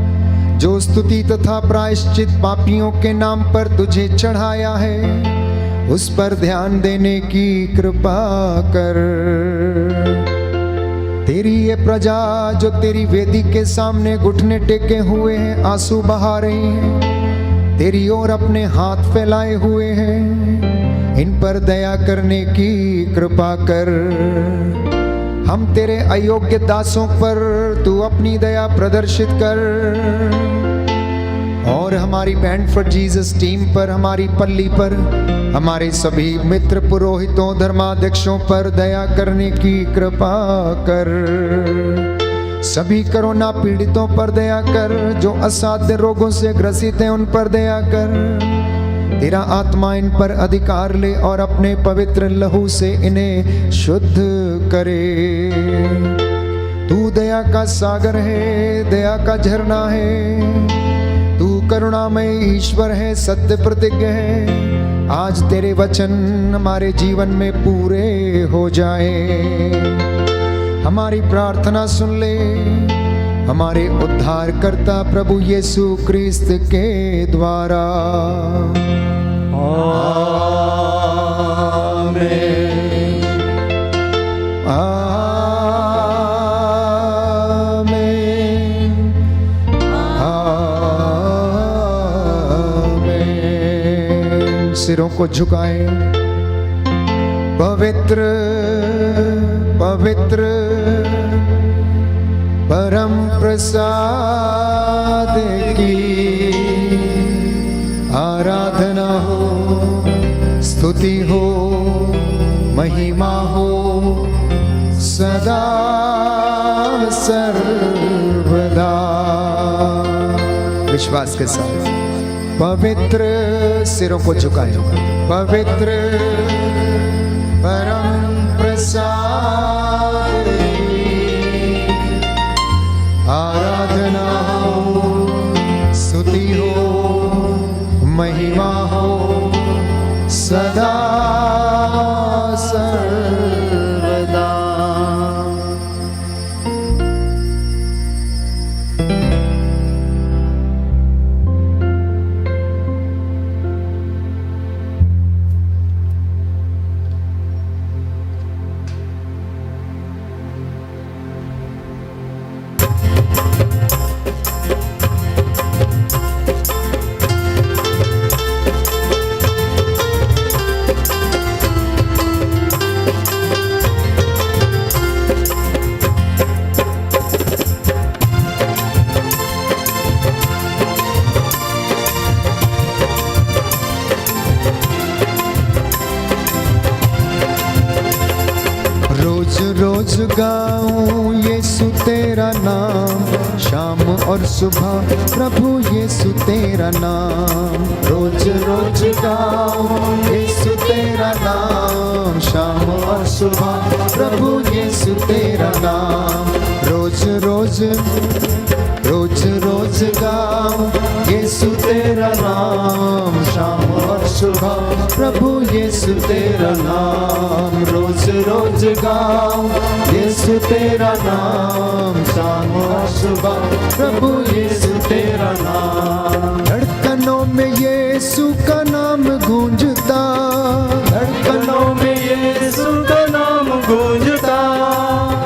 जो स्तुति तथा प्रायश्चित पापियों के नाम पर तुझे चढ़ाया है, उस पर ध्यान देने की कृपा कर। तेरी ये प्रजा जो तेरी वेदी के सामने घुटने टेके हुए हैं, आंसू बहा रही हैं, तेरी ओर अपने हाथ फैलाए हुए हैं, इन पर दया करने की कृपा कर। हम तेरे अयोग्य दासों पर तू अपनी दया प्रदर्शित कर, और हमारी बैंड फॉर जीसस टीम पर, हमारी पल्ली पर, हमारे सभी मित्र पुरोहितों धर्माध्यक्षों पर दया करने की कृपा कर। सभी कोरोना पीड़ितों पर दया कर, जो असाध्य रोगों से ग्रसित हैं उन पर दया कर। तेरा आत्मा इन पर अधिकार ले और अपने पवित्र लहू से इन्हें शुद्ध करे। तू दया का सागर है, दया का झरना है, तू करुणामय ईश्वर है, सत्य प्रतिज्ञ है। आज तेरे वचन हमारे जीवन में पूरे हो जाए। हमारी प्रार्थना सुन ले, हमारे उद्धारकर्ता प्रभु यीशु क्रिस्त के द्वारा। आमीन। आमीन। सिरों को झुकाएं। पवित्र पवित्र परम प्रसाद की आराधना हो, स्तुति हो, महिमा हो सदा सर्वदा। विश्वास के साथ पवित्र सिरों को झुकाएं। पवित्र परम प्रसाद की आराधना हो, स्तुति हो, महिमा हो सदा सर्वदा। रोज रोज गाऊं यीशु तेरा नाम, शाम और सुबह प्रभु यीशु तेरा नाम। रोज रोज गाऊं यीशु तेरा नाम, शाम और सुबह प्रभु यीशु तेरा नाम। रोज रोज गाऊं यीशु तेरा नाम, शाम और सुबह प्रभु यीशु तेरा नाम। रोज रोज गाऊं यीशु तेरा नाम, शाम और सुबह प्रभु यीशु तेरा नाम। धड़कनों में यीशु का नाम गूंजता, धड़कनों में यीशु का नाम गूंजता।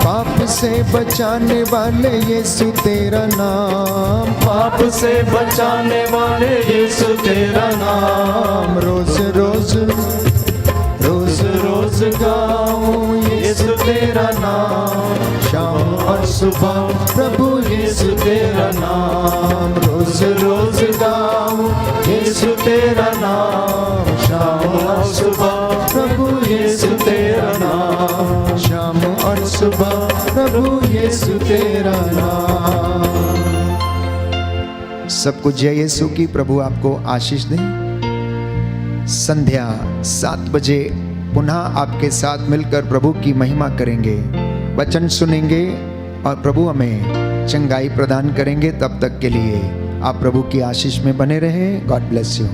पाप से बचाने वाले यीशु तेरा नाम, पाप से बचाने वाले यीशु तेरा नाम। रोज रोज गाऊं यीशु तेरा नाम, शाम और सुबह प्रभु यीशु तेरा नाम। रोज रोज गाऊं यीशु तेरा नाम, शाम और सुबह प्रभु यीशु तेरा नाम। शाम और सुबह प्रभु यीशु तेरा नाम। सबको जय यीशु की प्रभु आपको आशीष दे। संध्या 7 बजे पुनः आपके साथ मिलकर प्रभु की महिमा करेंगे, वचन सुनेंगे और प्रभु हमें चंगाई प्रदान करेंगे। तब तक के लिए आप प्रभु की आशीष में बने रहें। God bless you.